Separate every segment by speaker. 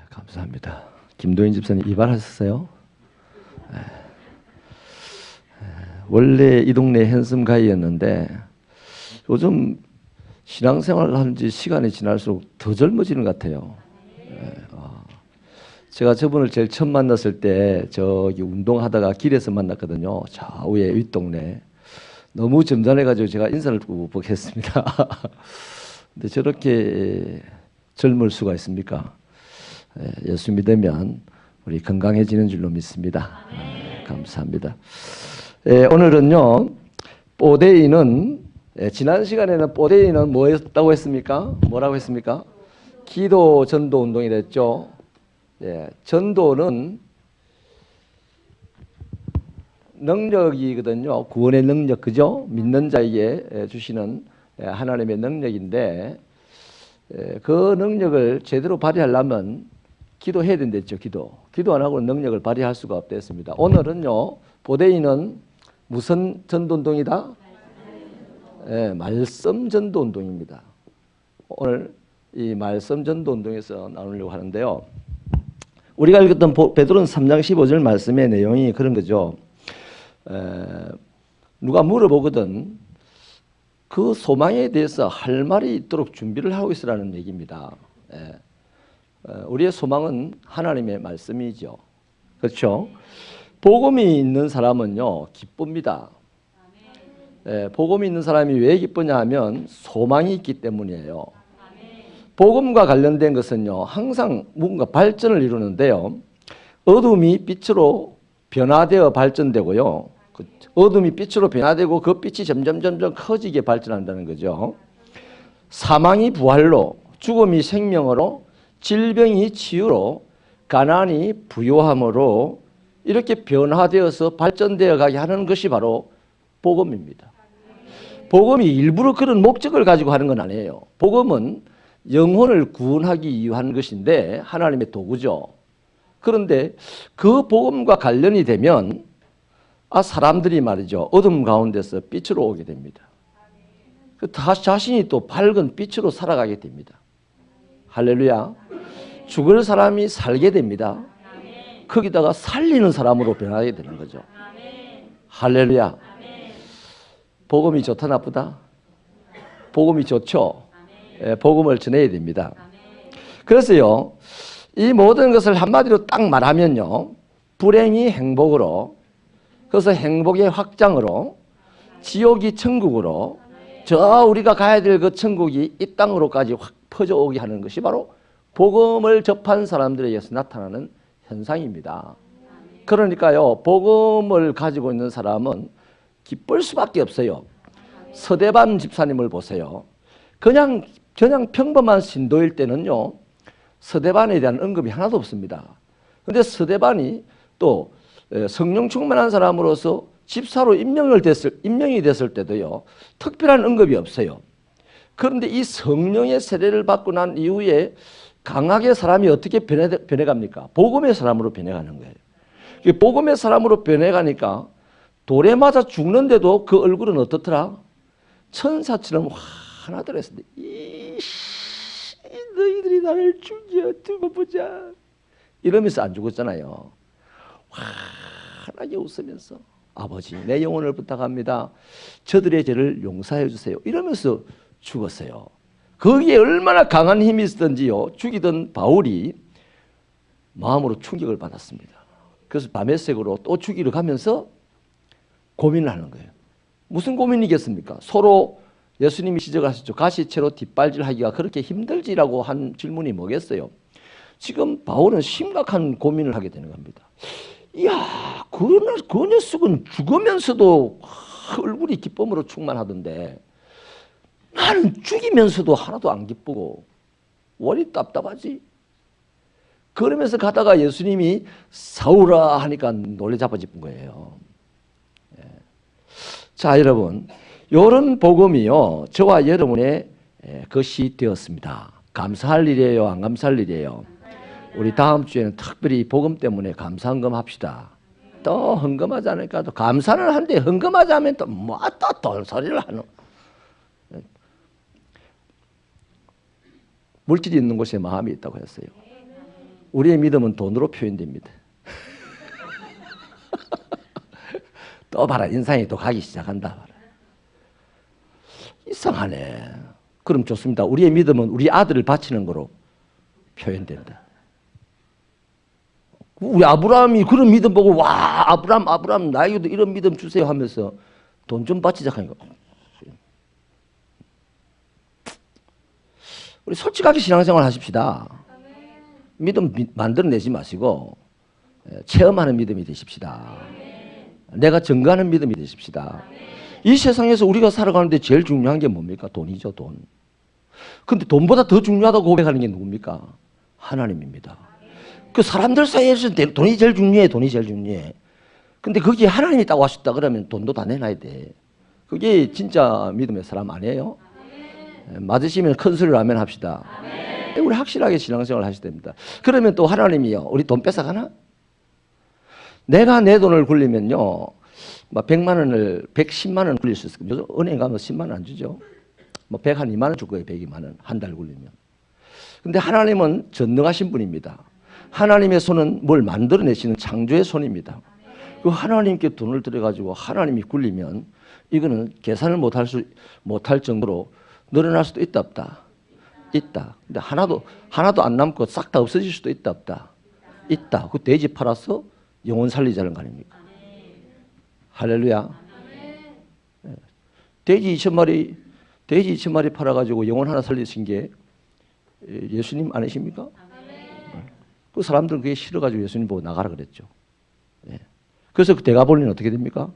Speaker 1: 감사합니다. 김도인 집사님 이발하셨어요? 원래 이 동네 핸섬 가이였는데 요즘 신앙생활을 하는 지 시간이 지날수록 더 젊어지는 것 같아요. 제가 저분을 제일 처음 만났을 때 저기 운동하다가 길에서 만났거든요. 좌우에 윗동네. 너무 점잖해가지고 제가 인사를 꼭 했습니다. 근데 저렇게 젊을 수가 있습니까? 예수 믿으면 우리 건강해지는 줄로 믿습니다. 감사합니다. 오늘은요, 뽀데이는 지난 시간에는 뽀데이는 뭐 했다고 했습니까? 뭐라고 했습니까? 기도 전도 운동이 됐죠. 전도는 능력이거든요. 구원의 능력, 그죠? 믿는 자에게 주시는 하나님의 능력인데 그 능력을 제대로 발휘하려면 기도해야 된댔죠. 기도 안 하고는 능력을 발휘할 수가 없댔습니다. 오늘은요, 뽀데이는 무슨 전도운동이다? 말씀 전도운동입니다. 오늘 이 말씀 전도운동에서 나누려고 하는데요. 우리가 읽었던 베드로전서 3장 15절 말씀의 내용이 그런 거죠. 누가 물어보거든 그 소망에 대해서 할 말이 있도록 준비를 하고 있으라는 얘기입니다. 우리의 소망은 하나님의 말씀이죠. 그렇죠? 복음이 있는 사람은요 기쁩니다. 복음이 있는 사람이 왜 기쁘냐 하면 소망이 있기 때문이에요. 복음과 관련된 것은요 항상 뭔가 발전을 이루는데요, 어둠이 빛으로 변화되어 발전되고요, 어둠이 빛으로 변화되고 그 빛이 점점 커지게 발전한다는 거죠. 사망이 부활로, 죽음이 생명으로, 질병이 치유로, 가난이 부요함으로 이렇게 변화되어서 발전되어 가게 하는 것이 바로 복음입니다. 복음이 일부러 그런 목적을 가지고 하는 건 아니에요. 복음은 영혼을 구원하기 위한 것인데 하나님의 도구죠. 그런데 그 복음과 관련이 되면 사람들이 말이죠, 어둠 가운데서 빛으로 오게 됩니다. 자신이 또 밝은 빛으로 살아가게 됩니다. 할렐루야. 죽을 사람이 살게 됩니다. 거기다가 살리는 사람으로 변하게 되는 거죠. 할렐루야. 복음이 좋다 나쁘다? 복음이 좋죠. 복음을 전해야 됩니다. 그래서요, 이 모든 것을 한마디로 딱 말하면요, 불행이 행복으로, 그래서 행복의 확장으로, 지옥이 천국으로, 저 우리가 가야 될 그 천국이 이 땅으로까지 확 퍼져오게 하는 것이 바로 복음을 접한 사람들에게서 나타나는 현상입니다. 그러니까요, 복음을 가지고 있는 사람은 기쁠 수밖에 없어요. 서대반 집사님을 보세요. 그냥 평범한 신도일 때는요, 서대반에 대한 언급이 하나도 없습니다. 그런데 서대반이 또 성령 충만한 사람으로서 집사로 임명이 됐을 때도요, 특별한 언급이 없어요. 그런데 이 성령의 세례를 받고 난 이후에 강하게 사람이 어떻게 변해갑니까? 복음의 사람으로 변해가는 거예요. 복음의 사람으로 변해가니까 돌에 맞아 죽는데도 그 얼굴은 어떻더라? 천사처럼 환하더랬습니다. 너희들이 나를 죽여 두고 보자 이러면서 안 죽었잖아요. 환하게 웃으면서 아버지 내 영혼을 부탁합니다. 저들의 죄를 용서해 주세요 이러면서 죽었어요. 거기에 얼마나 강한 힘이 있었던지요, 죽이던 바울이 마음으로 충격을 받았습니다. 그래서 다메섹으로 또 죽이러 가면서 고민을 하는 거예요. 무슨 고민이겠습니까? 서로 예수님이 지적하셨죠. 가시채로 뒷발질하기가 그렇게 힘들지라고 한 질문이 뭐겠어요? 지금 바울은 심각한 고민을 하게 되는 겁니다. 이야, 그 녀석은 죽으면서도 얼굴이 기쁨으로 충만하던데 나는 죽이면서도 하나도 안 기쁘고 원이 답답하지? 그러면서 가다가 예수님이 사울아 하니까 놀래 자빠진 거예요. 자, 여러분, 이런 복음이요, 저와 여러분의 것이 되었습니다. 감사할 일이에요, 안 감사할 일이에요? 우리 다음 주에는 특별히 복음 때문에 감사헌금 합시다. 또 헌금하지 않으니까 또 감사는 한데 헌금하지 않으면 또 뭐 또 돈소리를 하노. 물질이 있는 곳에 마음이 있다고 했어요. 우리의 믿음은 돈으로 표현됩니다. 또 봐라, 인상이 또 가기 시작한다. 봐라. 이상하네. 그럼 좋습니다. 우리의 믿음은 우리 아들을 바치는 거로 표현된다. 우리 아브라함이 그런 믿음 보고 와, 아브라함 나에게도 이런 믿음 주세요 하면서 돈 좀 바치자 하니까, 우리 솔직하게 신앙생활 하십시다. 믿음 만들어내지 마시고 체험하는 믿음이 되십시다. 내가 증거하는 믿음이 되십시다. 이 세상에서 우리가 살아가는데 제일 중요한 게 뭡니까? 돈이죠, 돈. 근데 돈보다 더 중요하다고 고백하는 게 누굽니까? 하나님입니다. 그 사람들 사이에서 돈이 제일 중요해, 돈이 제일 중요해. 근데 거기에 하나님이 딱 왔다 그러면 돈도 다 내놔야 돼. 그게 진짜 믿음의 사람 아니에요? 맞으시면 큰 소리로 아멘 합시다. 우리 확실하게 신앙생활 하셔야 됩니다. 그러면 또 하나님이요, 우리 돈 뺏어가나? 내가 내 돈을 굴리면요, 뭐 100만 원을 110만 원 굴릴 수 있을 거예요. 은행 가면 10만 원 안 주죠. 뭐 100 한 2만 원 줄 거예요. 102만 원 한 달 굴리면. 근데 하나님은 전능하신 분입니다. 하나님의 손은 뭘 만들어내시는 창조의 손입니다. 그 하나님께 돈을 들여가지고 하나님이 굴리면 이거는 계산을 못할 정도로 늘어날 수도 있다 없다? 있다. 근데 하나도 안 남고 싹 다 없어질 수도 있다 없다? 있다. 그 돼지 팔아서 영혼 살리자는 거 아닙니까? 할렐루야. 돼지 2,000마리 팔아가지고 영혼 하나 살리신 게 예수님 아니십니까? 그 사람들은 그게 싫어가지고 예수님 보고 나가라 그랬죠. 그래서 그 데가볼리는 어떻게 됩니까?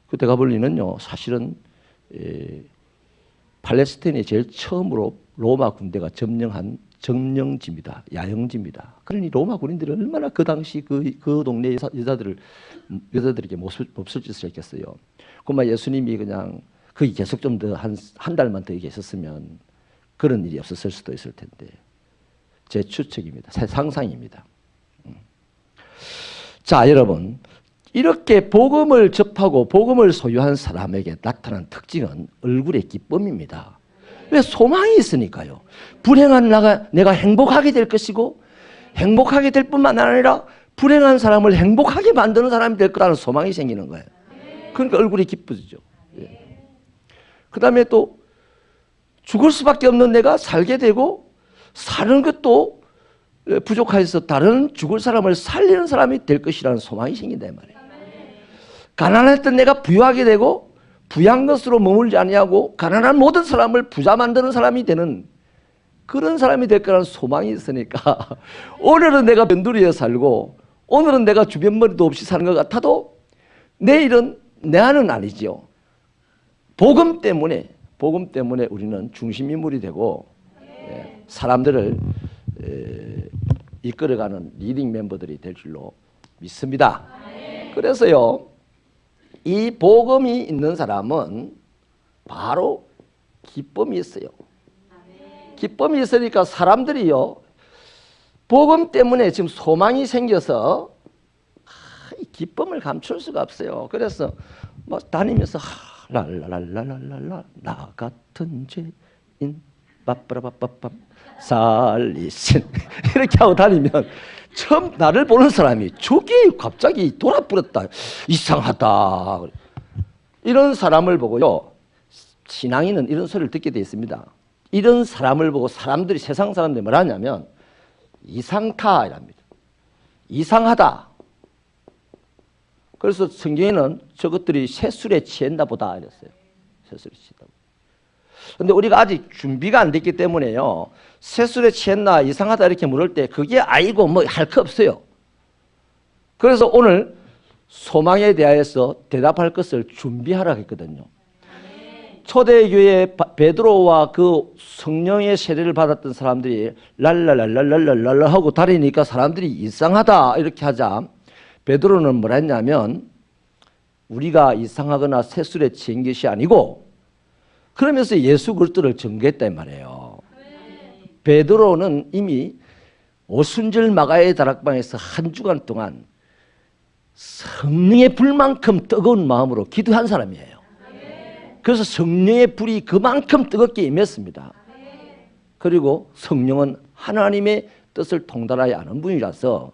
Speaker 1: 그 데가볼리는요, 사실은 팔레스타인이 제일 처음으로 로마 군대가 점령한 점령지입니다. 야영지입니다. 그러니 로마 군인들이 얼마나 그 당시 그 동네 여자들에게 몹쓸 짓을 했겠어요. 그만 예수님이 그냥 거기 계속 좀 더 한 달만 더 계셨으면 그런 일이 없었을 수도 있을 텐데, 제 추측입니다. 새 상상입니다. 자, 여러분, 이렇게 복음을 접하고 복음을 소유한 사람에게 나타난 특징은 얼굴의 기쁨입니다. 왜? 소망이 있으니까요. 불행한 내가 행복하게 될 것이고, 행복하게 될 뿐만 아니라 불행한 사람을 행복하게 만드는 사람이 될 거라는 소망이 생기는 거예요. 그러니까 얼굴이 기쁘죠. 그 다음에 또 죽을 수밖에 없는 내가 살게 되고, 사는 것도 부족해서 다른 죽을 사람을 살리는 사람이 될 것이라는 소망이 생긴다 이 말이에요. 가난했던 내가 부유하게 되고, 부유한 것으로 머물지 아니하고 가난한 모든 사람을 부자 만드는 사람이 되는 그런 사람이 될 거라는 소망이 있으니까 오늘은 내가 변두리에 살고, 오늘은 내가 주변머리도 없이 사는 것 같아도 내일은 내 안은 아니지요. 복음 때문에 우리는 중심인물이 되고 사람들을 이끌어가는 리딩 멤버들이 될 줄로 믿습니다. 그래서요, 이 복음이 있는 사람은 바로 기쁨이 있어요. 기쁨이 있으니까 사람들이요, 복음 때문에 지금 소망이 생겨서 이 기쁨을 감출 수가 없어요. 그래서 뭐 다니면서 랄랄랄랄랄라 나 같은 죄인 빠빠라빠빠빠 살리신 이렇게 하고 다니면 처음 나를 보는 사람이 저게 갑자기 돌아버렸다, 이상하다, 이런 사람을 보고요, 신앙인은 이런 소리를 듣게 되어 있습니다. 이런 사람을 보고 사람들이, 세상 사람들이 뭐라 하냐면 이상타 이랍니다. 이상하다. 그래서 성경에는 저것들이 새술에 취했나 보다 이랬어요. 새술에 취했다. 근데 우리가 아직 준비가 안 됐기 때문에요, 새술에 취했나 이상하다 이렇게 물을 때 그게 아니고 뭐 할 거 없어요. 그래서 오늘 소망에 대하여서 대답할 것을 준비하라고 했거든요. 초대교회 베드로와 그 성령의 세례를 받았던 사람들이 랄랄랄랄랄랄라 하고 다니니까 사람들이 이상하다 이렇게 하자, 베드로는 뭐라 했냐면 우리가 이상하거나 새술에 취한 것이 아니고, 그러면서 예수 그리스도를 증거했단 말이에요. 베드로는 이미 오순절 마가의 다락방에서 한 주간 동안 성령의 불만큼 뜨거운 마음으로 기도한 사람이에요. 그래서 성령의 불이 그만큼 뜨겁게 임했습니다. 그리고 성령은 하나님의 뜻을 통달하지 않은 분이라서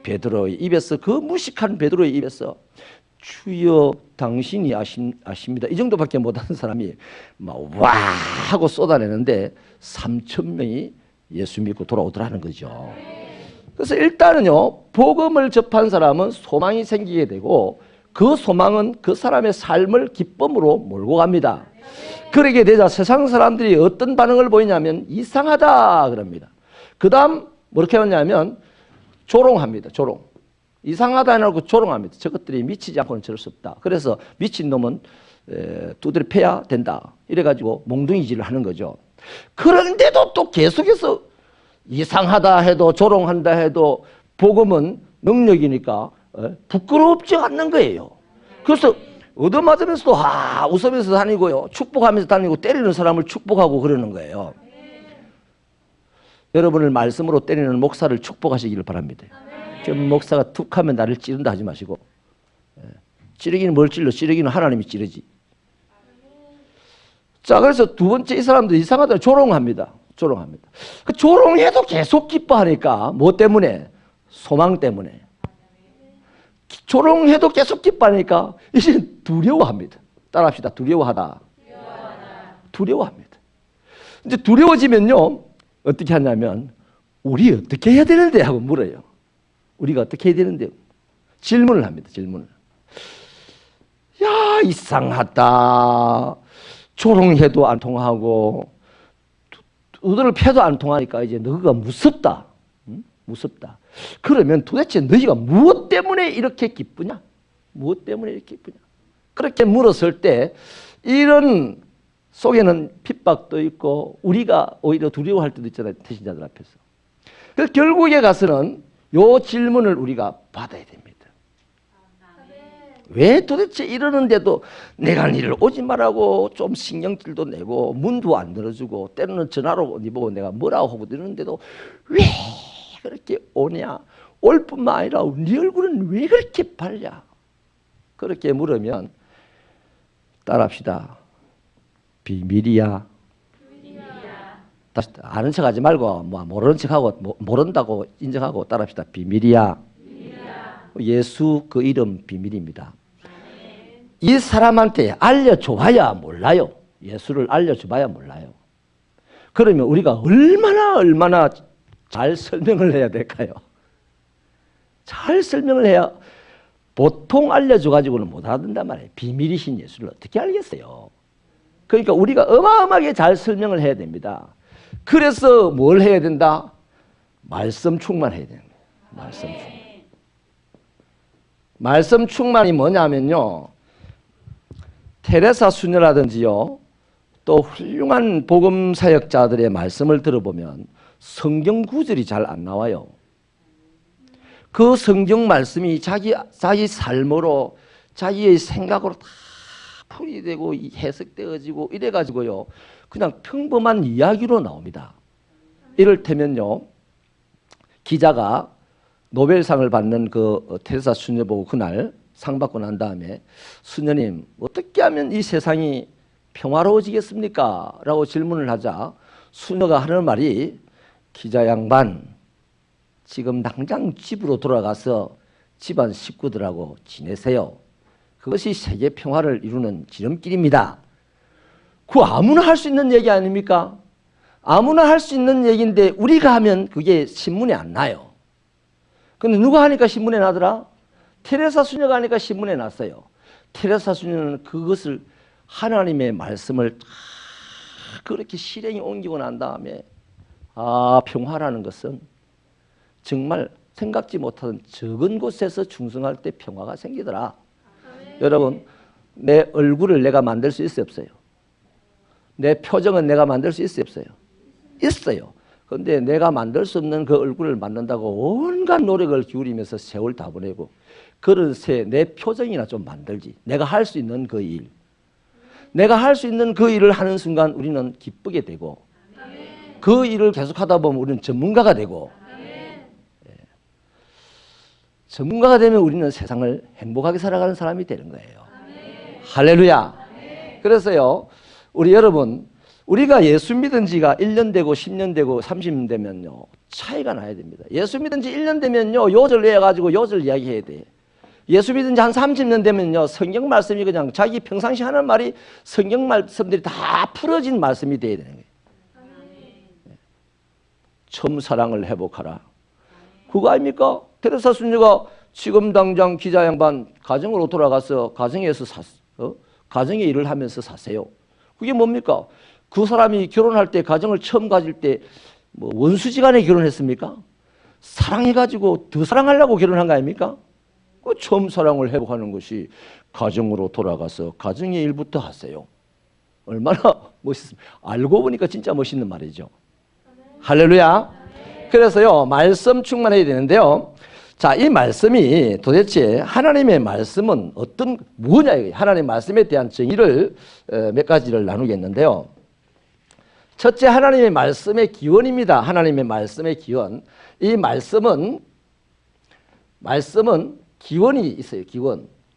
Speaker 1: 베드로의 입에서, 그 무식한 베드로의 입에서 주여 당신이 아십니다, 이 정도밖에 못하는 사람이 막 와 하고 쏟아내는데 3,000명이 예수 믿고 돌아오더라는 거죠. 그래서 일단은요, 복음을 접한 사람은 소망이 생기게 되고 그 소망은 그 사람의 삶을 기쁨으로 몰고 갑니다. 그러게 되자 세상 사람들이 어떤 반응을 보이냐면 이상하다 그럽니다. 그 다음 뭐렇게 하냐면 조롱합니다. 조롱. 이상하다 해놓고 조롱합니다. 저것들이 미치지 않고는 저럴 수 없다. 그래서 미친 놈은 두드려 패야 된다. 이래가지고 몽둥이질을 하는 거죠. 그런데도 또 계속해서 이상하다 해도 조롱한다 해도 복음은 능력이니까 부끄럽지 않는 거예요. 그래서 얻어맞으면서도 웃으면서 다니고요, 축복하면서 다니고, 때리는 사람을 축복하고 그러는 거예요. 여러분을 말씀으로 때리는 목사를 축복하시기를 바랍니다. 지금 목사가 툭 하면 나를 찌른다 하지 마시고, 찌르기는 뭘 찔러? 찌르기는 하나님이 찌르지. 자, 그래서 두 번째, 이 사람들 이상하다 조롱합니다. 조롱합니다. 그 조롱해도 계속 기뻐하니까 뭐 때문에? 소망 때문에. 조롱해도 계속 기뻐하니까 이제 두려워합니다. 따라합시다. 두려워하다. 두려워합니다. 이제 두려워지면요, 어떻게 하냐면 우리 어떻게 해야 되는데 하고 물어요. 우리가 어떻게 해야 되는데? 질문을 합니다. 질문을. 야, 이상하다. 조롱해도 안 통하고 두드려 패도 안 통하니까 이제 너가 무섭다. 응? 무섭다. 그러면 도대체 너희가 무엇 때문에 이렇게 기쁘냐? 무엇 때문에 이렇게 기쁘냐? 그렇게 물었을 때 이런 속에는 핍박도 있고 우리가 오히려 두려워할 때도 있잖아요. 태신자들 앞에서. 그래서 결국에 가서는 요 질문을 우리가 받아야 됩니다. 왜 도대체 이러는데도 내가 니를 오지 말라고 좀 신경질도 내고 문도 안 열어주고 때로는 전화로 니 보고 내가 뭐라고 하고 이러는데도 왜 그렇게 오냐? 올 뿐만 아니라 네 얼굴은 왜 그렇게 밝냐? 그렇게 물으면 따라합시다. 비밀이야. 다시 아는 척하지 말고 뭐 모르는 척하고 모른다고 인정하고 따라합시다. 비밀이야. 예수 그 이름 비밀입니다. 이 사람한테 알려줘봐야 몰라요. 예수를 알려줘봐야 몰라요. 그러면 우리가 얼마나 잘 설명을 해야 될까요? 잘 설명을 해야, 보통 알려줘가지고는 못 알아듣는단 말이에요. 비밀이신 예수를 어떻게 알겠어요? 그러니까 우리가 어마어마하게 잘 설명을 해야 됩니다. 그래서 뭘 해야 된다? 말씀 충만해야 됩니다. 말씀 충만. 말씀 충만이 뭐냐면요, 테레사 수녀라든지요, 또 훌륭한 복음 사역자들의 말씀을 들어보면 성경 구절이 잘 안 나와요. 그 성경 말씀이 자기 삶으로, 자기의 생각으로 다 풀이되고 해석되어지고 이래가지고요, 그냥 평범한 이야기로 나옵니다. 이를테면요, 기자가 노벨상을 받는 그 테레사 수녀 보고 그날 상 받고 난 다음에 수녀님 어떻게 하면 이 세상이 평화로워지겠습니까? 라고 질문을 하자 수녀가 하는 말이, 기자 양반 지금 당장 집으로 돌아가서 집안 식구들하고 지내세요. 그것이 세계 평화를 이루는 지름길입니다. 그거 아무나 할 수 있는 얘기 아닙니까? 아무나 할 수 있는 얘기인데 우리가 하면 그게 신문에 안 나요. 근데 누가 하니까 신문에 나더라? 테레사 수녀가 하니까 신문에 났어요. 테레사 수녀는 그것을, 하나님의 말씀을 그렇게 실행에 옮기고 난 다음에, 평화라는 것은 정말 생각지 못하던 적은 곳에서 충성할 때 평화가 생기더라. 여러분, 내 얼굴을 내가 만들 수 있어요, 없어요? 내 표정은 내가 만들 수 있어요, 없어요? 있어요. 그런데 내가 만들 수 없는 그 얼굴을 만든다고 온갖 노력을 기울이면서 세월 다 보내고, 그런 내 표정이나 좀 만들지. 내가 할 수 있는 그 일. 내가 할 수 있는 그 일을 하는 순간 우리는 기쁘게 되고, 그 일을 계속하다 보면 우리는 전문가가 되고, 전문가가 되면 우리는 세상을 행복하게 살아가는 사람이 되는 거예요. 할렐루야. 그래서요, 우리 여러분, 우리가 예수 믿은 지가 1년 되고 10년 되고 30년 되면요, 차이가 나야 됩니다. 예수 믿은 지 1년 되면요, 요절 내가지고 요절 이야기해야 돼. 예수 믿은 지 한 30년 되면요, 성경 말씀이 그냥 자기 평상시 하는 말이 성경 말씀들이 다 풀어진 말씀이 돼야 되는 거예요. 처음 사랑을 회복하라. 그거 아닙니까? 테레사 수녀가 지금 당장 기자 양반 가정으로 돌아가서 가정에서 가정의 일을 하면서 사세요. 그게 뭡니까? 그 사람이 결혼할 때 가정을 처음 가질 때 뭐 원수지간에 결혼했습니까? 사랑해가지고 더 사랑하려고 결혼한 거 아닙니까? 그 처음 사랑을 회복하는 것이 가정으로 돌아가서 가정의 일부터 하세요. 얼마나 멋있습니까? 알고 보니까 진짜 멋있는 말이죠. 할렐루야. 그래서요, 말씀 충만해야 되는데요. 자, 이 말씀이 도대체 하나님의 말씀은 뭐냐, 하나님의 말씀에 대한 정의를 몇 가지를 나누겠는데요. 첫째, 하나님의 말씀의 기원입니다. 하나님의 말씀의 기원. 이 말씀은 기원이 있어요.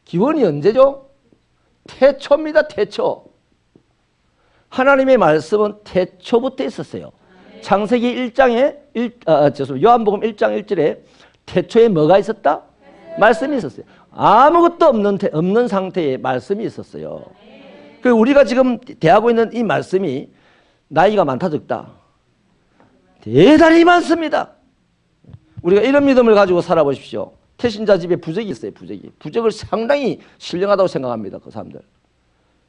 Speaker 1: 기원이 언제죠? 태초입니다. 태초. 하나님의 말씀은 태초부터 있었어요. 창세기 1장에 요한복음 1장 1절에 태초에 뭐가 있었다? 말씀이 있었어요. 아무것도 없는 상태에 말씀이 있었어요. 그 우리가 지금 대하고 있는 이 말씀이 나이가 많다 적다? 대단히 많습니다. 우리가 이런 믿음을 가지고 살아보십시오. 태신자 집에 부적이 있어요. 부적을 상당히 신령하다고 생각합니다. 그 사람들.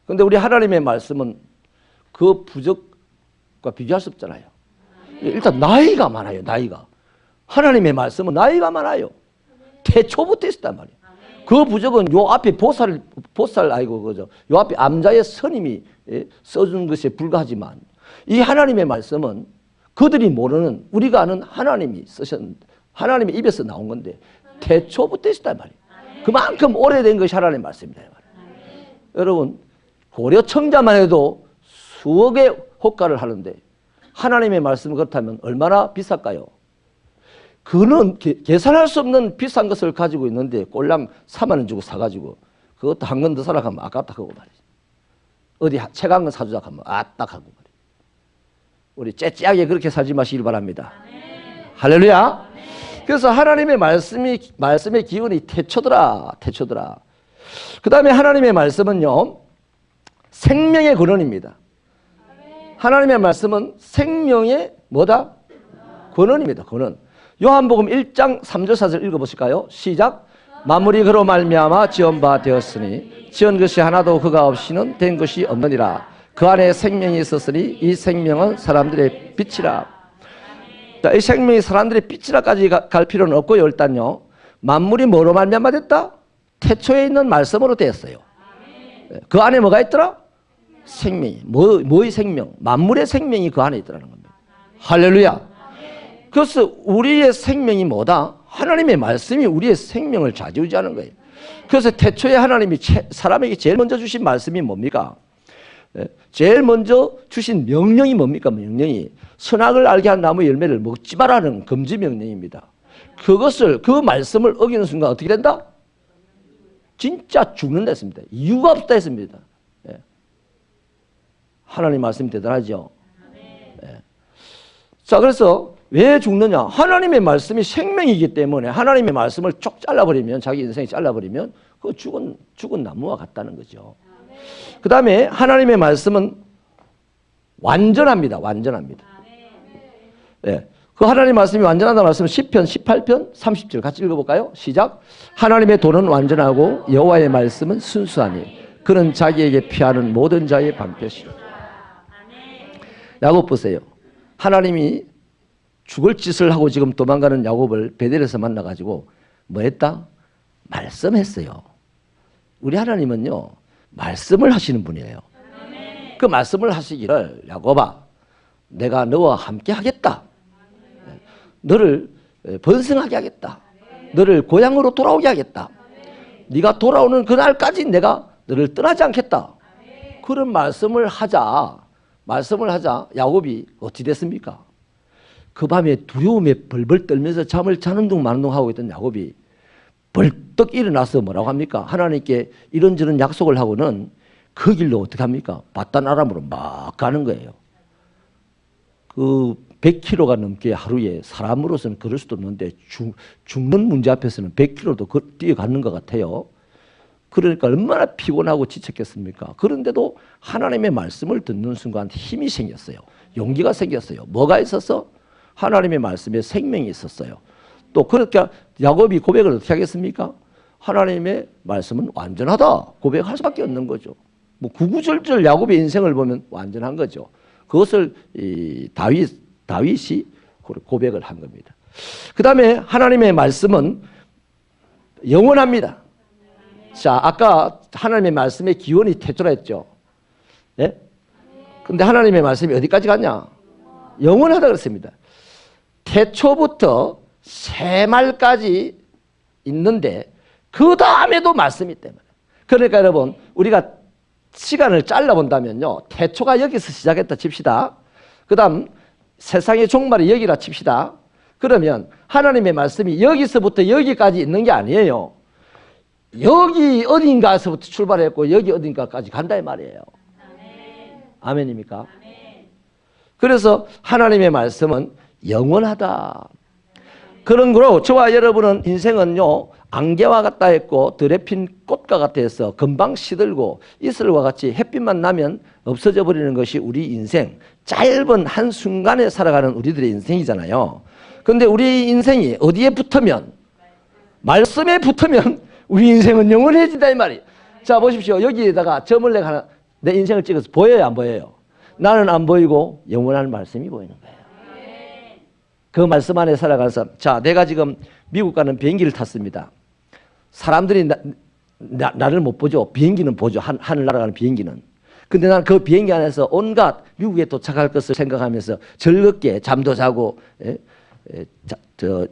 Speaker 1: 그런데 우리 하나님의 말씀은 그 부적과 비교할 수 없잖아요. 일단 나이가 많아요. 나이가. 하나님의 말씀은 나이가 많아요. 태초부터 있었단 말이에요. 그 부적은 요 앞에 보살 아이고 그죠. 요 앞에 암자의 스님이 써준 것에 불과하지만 이 하나님의 말씀은 그들이 모르는 우리가 아는 하나님이 쓰셨는데 하나님의 입에서 나온 건데 태초부터 있었단 말이에요. 그만큼 오래된 것이 하나님의 말씀이다. 여러분 고려 청자만 해도 수억의 호가를 하는데 하나님의 말씀이 그렇다면 얼마나 비쌀까요? 그는 계산할 수 없는 비싼 것을 가지고 있는데 꼴랑 4만 원 주고 사가지고 그것도 한 건 더 사라 하면 아깝다 하고 말이지. 어디 책 한 권 사주자 하면 아딱 하고 말이지. 우리 째째하게 그렇게 살지 마시길 바랍니다. 할렐루야. 그래서 하나님의 말씀의 기운이 태초더라. 그 다음에 하나님의 말씀은요 생명의 근원입니다. 하나님의 말씀은 생명의 뭐다? 근원입니다. 근원. 요한복음 1장 3절 4절 읽어보실까요? 시작. 만물이 그로 말미암아 지은 바 되었으니 지은 것이 하나도 그가 없이는 된 것이 없느니라. 그 안에 생명이 있었으니 이 생명은 사람들의 빛이라. 자, 이 생명이 사람들의 빛이라까지 갈 필요는 없고요. 일단요. 만물이 뭐로 말미암아 됐다? 태초에 있는 말씀으로 되었어요. 그 안에 뭐가 있더라? 생명이. 뭐의 생명? 만물의 생명이 그 안에 있더라는 겁니다. 할렐루야. 그래서 우리의 생명이 뭐다? 하나님의 말씀이 우리의 생명을 좌지우지하는 거예요. 그래서 태초에 하나님이 사람에게 제일 먼저 주신 말씀이 뭡니까? 제일 먼저 주신 명령이 뭡니까? 명령이 선악을 알게 한 나무 열매를 먹지 말라는 금지 명령입니다. 그 말씀을 어기는 순간 어떻게 된다? 진짜 죽는다 했습니다. 이유가 없다 했습니다. 하나님 말씀이 대단하죠. 자, 그래서 왜 죽느냐? 하나님의 말씀이 생명이기 때문에 하나님의 말씀을 쭉 잘라버리면 자기 인생이 잘라버리면 그 죽은 나무와 같다는 거죠. 그 다음에 하나님의 말씀은 완전합니다. 그 하나님의 말씀이 완전하다는 말씀은 시편 18편 30절 같이 읽어볼까요? 시작. 하나님의 도는 완전하고 여호와의 말씀은 순수하니 그는 자기에게 피하는 모든 자의 방패시라. 야곱 보세요. 하나님이 죽을 짓을 하고 지금 도망가는 야곱을 베델에서 만나가지고 뭐 했다? 말씀했어요. 우리 하나님은요 말씀을 하시는 분이에요. 그 말씀을 하시기를 야곱아 내가 너와 함께 하겠다. 너를 번성하게 하겠다. 너를 고향으로 돌아오게 하겠다. 네가 돌아오는 그날까지 내가 너를 떠나지 않겠다. 그런 말씀을 하자 야곱이 어찌 됐습니까? 그 밤에 두려움에 벌벌 떨면서 잠을 자는 둥 마는 둥 하고 있던 야곱이 벌떡 일어나서 뭐라고 합니까? 하나님께 이런저런 약속을 하고는 그 길로 어떻게 합니까? 바단 아람으로 막 가는 거예요. 그 100km가 넘게 하루에 사람으로서는 걸을 수도 없는데 죽는 문제 앞에서는 100km도 뛰어가는 것 같아요. 그러니까 얼마나 피곤하고 지쳤겠습니까? 그런데도 하나님의 말씀을 듣는 순간 힘이 생겼어요. 용기가 생겼어요. 뭐가 있었어? 하나님의 말씀에 생명이 있었어요. 또 그러니까 야곱이 고백을 어떻게 하겠습니까? 하나님의 말씀은 완전하다 고백할 수밖에 없는 거죠. 뭐 구구절절 야곱의 인생을 보면 완전한 거죠. 그것을 다윗이 고백을 한 겁니다. 그 다음에 하나님의 말씀은 영원합니다. 자, 아까 하나님의 말씀의 기원이 태초라 했죠. 예? 근데 하나님의 말씀이 어디까지 갔냐? 영원하다 그랬습니다. 태초부터 새말까지 있는데 그 다음에도 말씀이 있단 말이에요. 그러니까 여러분 우리가 시간을 잘라본다면요. 태초가 여기서 시작했다 칩시다. 그 다음 세상의 종말이 여기라 칩시다. 그러면 하나님의 말씀이 여기서부터 여기까지 있는 게 아니에요. 여기 어딘가에서부터 출발했고 여기 어딘가까지 간다 이 말이에요. 아멘입니까? 그래서 하나님의 말씀은 영원하다. 그런 거로 저와 여러분은 인생은요 안개와 같다 했고 들에 핀 꽃과 같아 해서 금방 시들고 이슬과 같이 햇빛만 나면 없어져 버리는 것이 우리 인생, 짧은 한순간에 살아가는 우리들의 인생이잖아요. 그런데 우리 인생이 어디에 붙으면, 말씀에 붙으면 우리 인생은 영원해진다 이 말이에요. 자 보십시오. 여기에다가 점을 내가 내 인생을 찍어서 보여요 안 보여요? 나는 안 보이고 영원한 말씀이 보이는 거예요. 그 말씀 안에 살아가는 사람. 자, 내가 지금 미국 가는 비행기를 탔습니다. 사람들이 나를 못 보죠. 비행기는 보죠. 하늘 날아가는 비행기는. 근데 난 그 비행기 안에서 온갖 미국에 도착할 것을 생각하면서 즐겁게 잠도 자고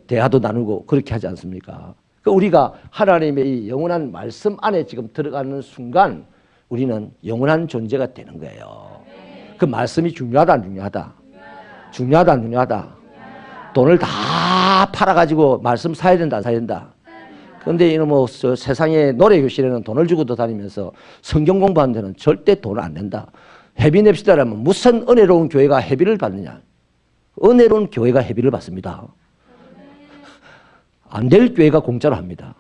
Speaker 1: 대화도 나누고 그렇게 하지 않습니까? 우리가 하나님의 이 영원한 말씀 안에 지금 들어가는 순간 우리는 영원한 존재가 되는 거예요. 그 말씀이 중요하다 안 중요하다? 중요하다 안 중요하다? 돈을 다 팔아가지고 말씀 사야 된다 안 사야 된다? 그런데 이놈 뭐 세상에 노래교실에는 돈을 주고도 다니면서 성경 공부하는 데는 절대 돈을 안 낸다. 회비 냅시다라면 무슨 은혜로운 교회가 회비를 받느냐? 은혜로운 교회가 회비를 받습니다. 안 될 교회가 공짜로 합니다.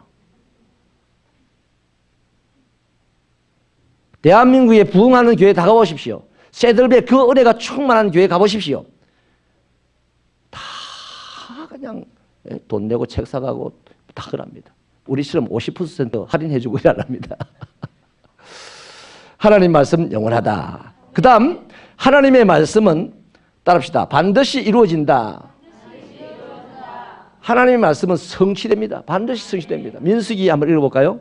Speaker 1: 대한민국에 부흥하는 교회 다 가보십시오. 새들배 그 은혜가 충만한 교회 가보십시오. 다 그냥 돈 내고 책 사가고 다 그럽니다. 우리처럼 50% 할인해주고 일합니다. 하나님 말씀 영원하다. 그 다음 하나님의 말씀은 따릅시다. 반드시 이루어진다. 하나님의 말씀은 성취됩니다. 반드시 성취됩니다. 민수기 한번 읽어볼까요?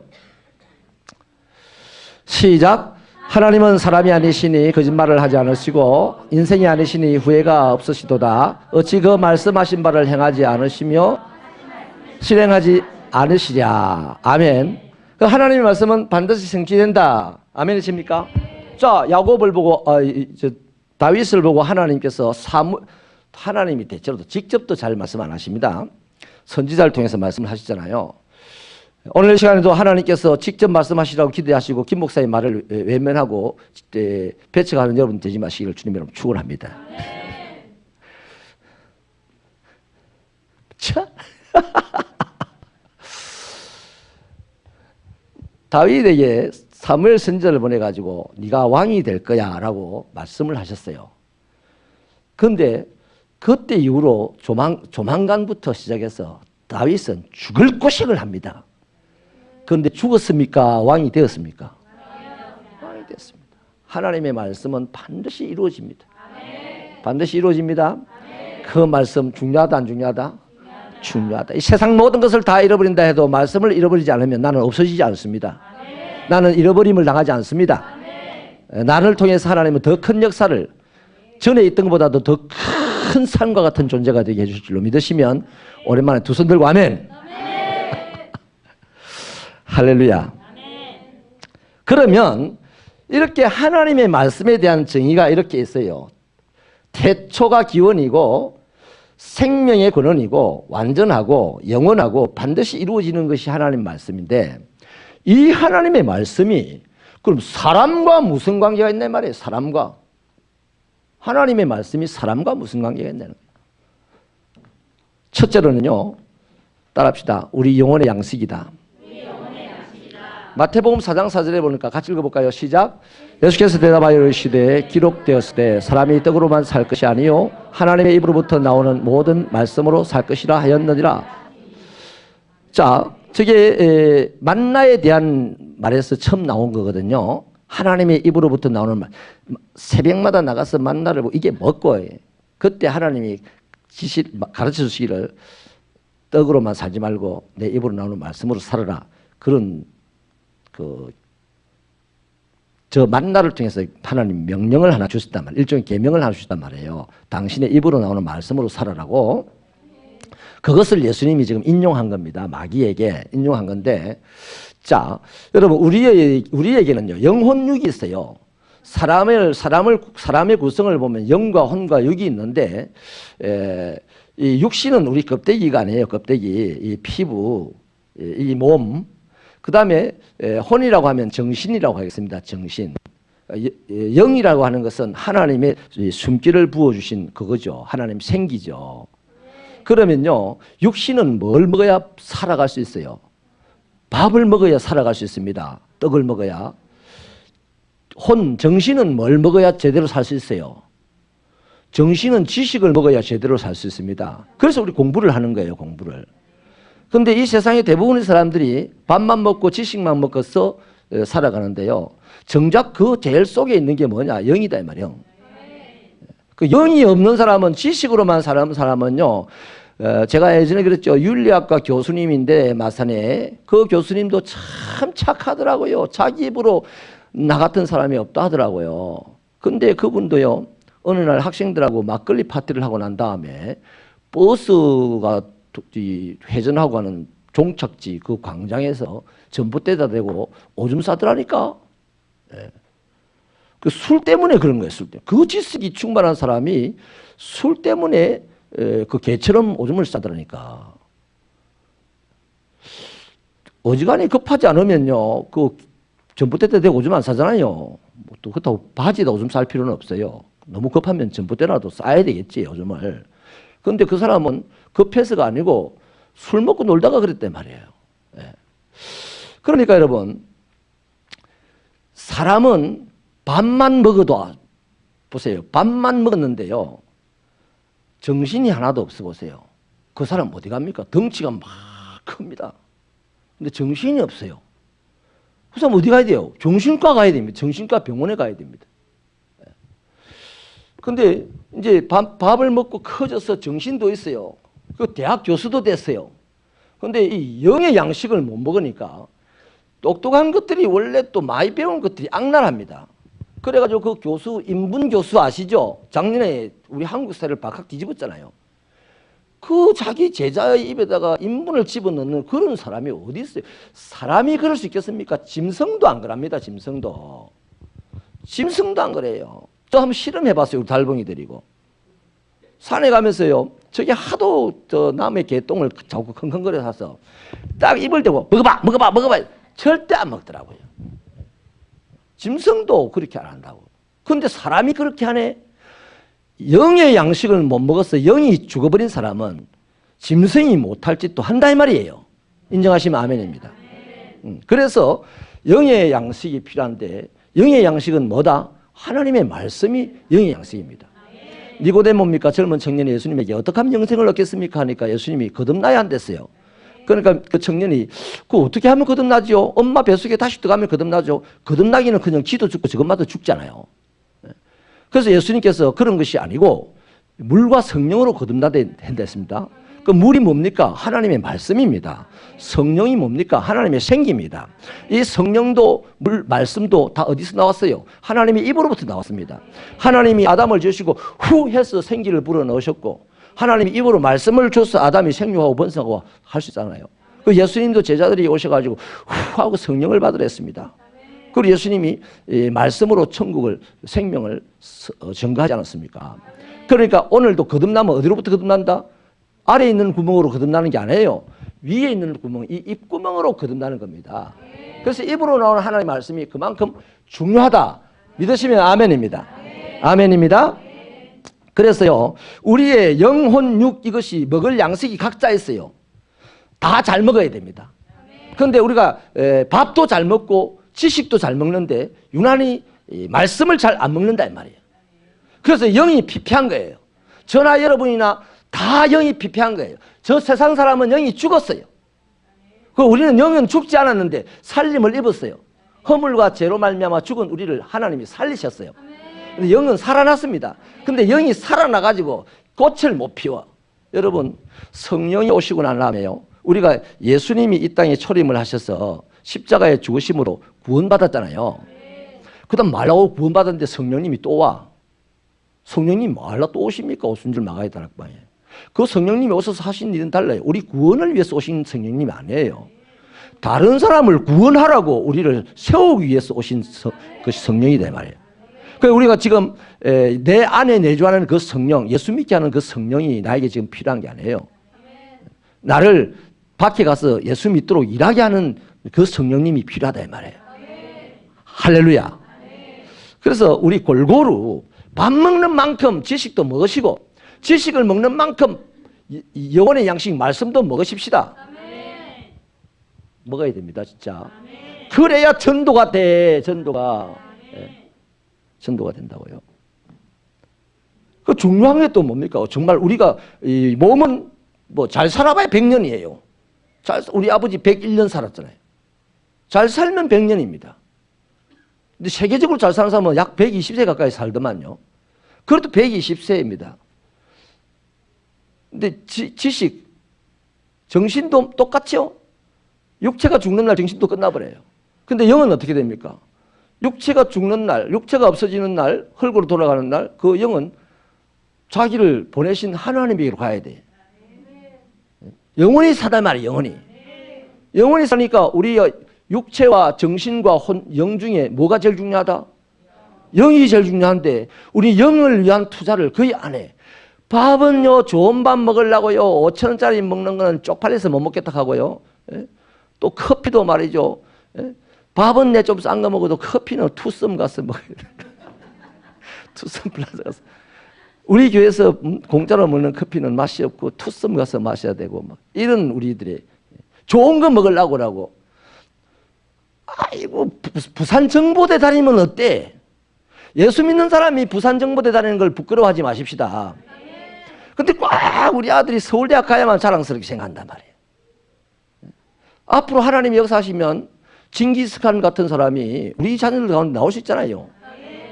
Speaker 1: 시작. 하나님은 사람이 아니시니 거짓말을 하지 않으시고 인생이 아니시니 후회가 없으시도다. 어찌 그 말씀하신 바를 행하지 않으시며 실행하지 않으시랴. 아멘. 그 하나님의 말씀은 반드시 성취된다. 아멘이십니까? 자, 야곱을 보고 다윗을 보고 하나님께서 하나님이 대체로도 직접도 잘 말씀 안 하십니다. 선지자를 통해서 말씀을 하시잖아요. 오늘 시간에도 하나님께서 직접 말씀하시라고 기대하시고 김 목사의 말을 외면하고 배척하는 여러분 되지 마시기를 주님 여러분 축원합니다. 자, 다윗에게 사무엘 선지자를 보내가지고 네가 왕이 될 거야 라고 말씀을 하셨어요. 그런데 그때 이후로 조만간부터 시작해서 다윗은 죽을 고식을 합니다. 그런데 죽었습니까? 왕이 되었습니까? 왕이 됐습니다. 하나님의 말씀은 반드시 이루어집니다. 반드시 이루어집니다. 그 말씀 중요하다 안 중요하다? 중요하다. 이 세상 모든 것을 다 잃어버린다 해도 말씀을 잃어버리지 않으면 나는 없어지지 않습니다. 나는 잃어버림을 당하지 않습니다. 나를 통해서 하나님은 더 큰 역사를 전에 있던 것보다도 더 큰 산과 같은 존재가 되게 해줄 줄로 믿으시면 오랜만에 두 손 들고 아멘. 할렐루야. 그러면 이렇게 하나님의 말씀에 대한 정의가 이렇게 있어요. 태초가 기원이고 생명의 근원이고 완전하고 영원하고 반드시 이루어지는 것이 하나님 말씀인데 이 하나님의 말씀이 그럼 사람과 무슨 관계가 있냐 말이에요. 사람과. 하나님의 말씀이 사람과 무슨 관계가 있냐는 거예요. 첫째로는요. 따라합시다. 우리 영혼의 양식이다. 마태복음 4장 4절에 보니까 같이 읽어볼까요? 시작. 예수께서 대답하여 이르시되 기록되었으되 사람이 떡으로만 살 것이 아니요 하나님의 입으로부터 나오는 모든 말씀으로 살 것이라 하였느니라. 자, 저게 만나에 대한 말에서 처음 나온 거거든요. 하나님의 입으로부터 나오는 말. 새벽마다 나가서 만나를 이게 먹고 그때 하나님이 가르쳐 주시기를 떡으로만 살지 말고 내 입으로 나오는 말씀으로 살아라. 그런 저 만나를 통해서 하나님 명령을 하나 주셨단 말이에요. 일종의 계명을 하나 주셨단 말이에요. 당신의 입으로 나오는 말씀으로 살아라고. 그것을 예수님이 지금 인용한 겁니다. 마귀에게 인용한 건데, 자, 여러분 우리에게는요 영혼육이 있어요. 사람의 구성을 보면 영과 혼과 육이 있는데, 이 육신은 우리 껍데기가 아니에요. 껍데기, 이 피부, 이 몸. 그 다음에 혼이라고 하면 정신이라고 하겠습니다. 정신. 영이라고 하는 것은 하나님의 숨기를 부어주신 그거죠. 하나님 생기죠. 그러면요 육신은 뭘 먹어야 살아갈 수 있어요? 밥을 먹어야 살아갈 수 있습니다. 떡을 먹어야. 정신은 뭘 먹어야 제대로 살 수 있어요? 정신은 지식을 먹어야 제대로 살 수 있습니다. 그래서 우리 공부를 하는 거예요. 공부를. 그런데 이 세상의 대부분의 사람들이 밥만 먹고 지식만 먹어서 살아가는데요. 정작 그 제일 속에 있는 게 뭐냐? 영이다 이 말이에요. 그 영이 없는 사람은 지식으로만 사는 사람은요. 제가 예전에 그랬죠. 윤리학과 교수님인데 마산에 그 교수님도 참 착하더라고요. 자기 입으로 나 같은 사람이 없다 하더라고요. 근데 그분도요. 어느 날 학생들하고 막걸리 파티를 하고 난 다음에 버스가 회전하고 가는 종착지 그 광장에서 전봇대다 대고 오줌 싸더라니까. 예. 그 술 때문에 그런 거예요. 술 때문에. 그 지식이 충만한 사람이 술 때문에 그 개처럼 오줌을 싸더라니까. 어지간히 급하지 않으면요. 그 전봇대 대고 오줌 안 싸잖아요. 뭐 또 그렇다고 바지에다 오줌 쌀 필요는 없어요. 너무 급하면 전봇대라도 싸야 되겠지 오줌을. 그런데 그 사람은 급해서가 아니고 술 먹고 놀다가 그랬단 말이에요. 예. 그러니까 여러분 사람은 밥만 먹어도 보세요. 밥만 먹었는데요. 정신이 하나도 없어 보세요. 그 사람 어디 갑니까? 덩치가 막 큽니다. 근데 정신이 없어요. 그 사람 어디 가야 돼요? 정신과 가야 됩니다. 정신과 병원에 가야 됩니다. 근데 이제 밥을 먹고 커져서 정신도 있어요. 그 대학 교수도 됐어요. 근데 이 영의 양식을 못 먹으니까 똑똑한 것들이 원래 또 많이 배운 것들이 악랄합니다. 그래가지고 그 교수, 인분 교수 아시죠? 작년에 우리 한국 사회를 박학 뒤집었잖아요. 그 자기 제자의 입에다가 인분을 집어넣는 그런 사람이 어디 있어요? 사람이 그럴 수 있겠습니까? 짐승도 안 그럽니다. 짐승도 안 그래요. 또 한번 실험해봤어요. 우리 달봉이 데리고 산에 가면서요. 저게 하도 저 남의 개똥을 자꾸 킁킁거려서 딱 입을 대고 먹어봐. 절대 안 먹더라고요. 짐승도 그렇게 안 한다고. 그런데 사람이 그렇게 하네. 영의 양식을 못 먹어서 영이 죽어버린 사람은 짐승이 못할 짓도 한다 이 말이에요. 인정하시면 아멘입니다. 그래서 영의 양식이 필요한데 영의 양식은 뭐다? 하나님의 말씀이 영의 양식입니다. 니고데모입니까? 젊은 청년이 예수님에게 어떻게 하면 영생을 얻겠습니까? 하니까 예수님이 거듭나야 한댔어요. 그러니까 그 청년이 그 어떻게 하면 거듭나죠? 엄마 뱃속에 다시 들어가면 거듭나죠. 거듭나기는 그냥 지도 죽고 저것마다 죽잖아요. 그래서 예수님께서 그런 것이 아니고 물과 성령으로 거듭나야 한댔습니다. 그 물이 뭡니까? 하나님의 말씀입니다. 성령이 뭡니까? 하나님의 생기입니다. 이 성령도 말씀도 다 어디서 나왔어요? 하나님의 입으로부터 나왔습니다. 하나님이 아담을 지으시고 후 해서 생기를 불어넣으셨고 하나님이 입으로 말씀을 줘서 아담이 생육하고 번성하고 할 수 있잖아요. 그 예수님도 제자들이 오셔가지고 후 하고 성령을 받으라 했습니다. 그리고 예수님이 말씀으로 천국을 생명을 증거하지 않았습니까? 그러니까 오늘도 거듭나면 어디로부터 거듭난다? 아래에 있는 구멍으로 거듭나는 게 아니에요. 위에 있는 구멍, 이 입구멍으로 거듭나는 겁니다. 그래서 입으로 나오는 하나님의 말씀이 그만큼 중요하다. 믿으시면 아멘입니다. 아멘입니다. 그래서요, 우리의 영혼, 육 이것이 먹을 양식이 각자 있어요. 다 잘 먹어야 됩니다. 그런데 우리가 밥도 잘 먹고 지식도 잘 먹는데 유난히 말씀을 잘 안 먹는다 이 말이에요. 그래서 영이 피폐한 거예요. 저나 여러분이나 다 영이 피폐한 거예요. 저 세상 사람은 영이 죽었어요. 우리는 영은 죽지 않았는데 살림을 입었어요. 허물과 죄로 말미암아 죽은 우리를 하나님이 살리셨어요. 근데 영은 살아났습니다. 근데 영이 살아나가지고 꽃을 못 피워. 여러분, 성령이 오시고 난 다음에요, 우리가 예수님이 이 땅에 초림을 하셔서 십자가의 죽으심으로 구원받았잖아요. 그 다음 말라고 구원받았는데 성령님이 또 와. 성령님이 말라 또 오십니까? 오신 줄 막아야 되는 거 아니에요. 그 성령님이 오셔서 하신 일은 달라요. 우리 구원을 위해서 오신 성령님이 아니에요. 다른 사람을 구원하라고 우리를 세우기 위해서 오신 그 성령이 된 말이에요. 그러니까 우리가 지금 내 안에 내주하는 그 성령, 예수 믿게 하는 그 성령이 나에게 지금 필요한 게 아니에요. 나를 밖에 가서 예수 믿도록 일하게 하는 그 성령님이 필요하다 이 말이에요. 할렐루야. 그래서 우리 골고루 밥 먹는 만큼 지식도 먹으시고 지식을 먹는 만큼 영혼의 양식 말씀도 먹으십시다. 먹어야 됩니다, 진짜. 그래야 전도가 돼, 전도가. 전도가 된다고요. 그 중요한 게 또 뭡니까? 정말 우리가 이 몸은 뭐 잘 살아봐야 100년이에요. 우리 아버지 101년 살았잖아요. 잘 살면 100년입니다. 근데 세계적으로 잘 사는 사람은 약 120세 가까이 살더만요. 그래도 120세입니다. 근데 지식, 정신도 똑같죠? 육체가 죽는 날 정신도 끝나버려요. 근데 영은 어떻게 됩니까? 육체가 죽는 날, 육체가 없어지는 날, 흙으로 돌아가는 날, 그 영은 자기를 보내신 하나님에게로 가야 돼. 영원히 사다 말이에요, 영원히. 영원히 사니까 우리 육체와 정신과 영 중에 뭐가 제일 중요하다? 영이 제일 중요한데 우리 영을 위한 투자를 거의 안 해. 밥은요, 좋은 밥 먹으려고요, 5,000원짜리 먹는 거는 쪽팔려서 못 먹겠다 하고요. 또 커피도 말이죠. 밥은 내 좀 싼 거 먹어도 커피는 투썸 가서 먹어야 돼. 투썸 플라자 가서. 우리 교회에서 공짜로 먹는 커피는 맛이 없고 투썸 가서 마셔야 되고 막 이런 우리들의 좋은 거 먹으려고. 아이고, 부산 정보대 다니면 어때? 예수 믿는 사람이 부산 정보대 다니는 걸 부끄러워하지 마십시다. 근데 꽉 우리 아들이 서울대학 가야만 자랑스럽게 생각한단 말이에요. 앞으로 하나님이 역사하시면 징기스칸 같은 사람이 우리 자녀들 가운데 나올 수 있잖아요.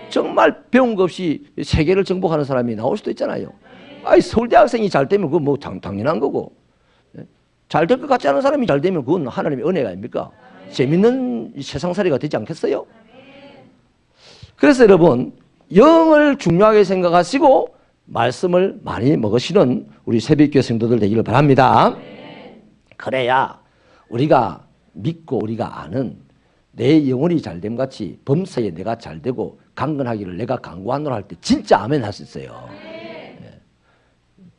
Speaker 1: 정말 배운 것 없이 세계를 정복하는 사람이 나올 수도 있잖아요. 아니, 서울대 학생이 잘 되면 그건 뭐 당연한 거고, 잘 될 것 같지 않은 사람이 잘 되면 그건 하나님의 은혜가 아닙니까? 재밌는 세상살이가 되지 않겠어요? 그래서 여러분, 영을 중요하게 생각하시고 말씀을 많이 먹으시는 우리 새벽교회 성도들 되기를 바랍니다. 그래야 우리가 믿고 우리가 아는 내 영혼이 잘됨 같이 범사에 내가 잘되고 강건하기를 내가 강구하노라 할 때 진짜 아멘 할 수 있어요.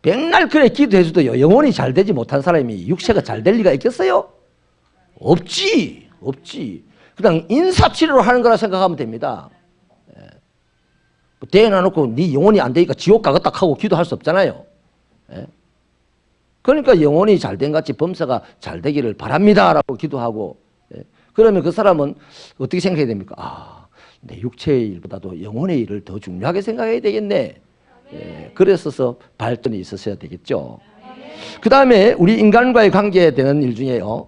Speaker 1: 백날 그래 기도해줘도요, 영혼이 잘 되지 못한 사람이 육체가 잘 될 리가 있겠어요? 없지. 그냥 인사치료를 하는 거라 생각하면 됩니다. 대놔놓고 네 영혼이 안 되니까 지옥 가겠다 하고 기도할 수 없잖아요. 그러니까 영혼이 잘된 같이 범사가 잘 되기를 바랍니다 라고 기도하고, 그러면 그 사람은 어떻게 생각해야 됩니까? 아, 내 육체의 일보다도 영혼의 일을 더 중요하게 생각해야 되겠네. 그래서 발전이 있었어야 되겠죠. 그 다음에 우리 인간과의 관계에 되는 일 중에요,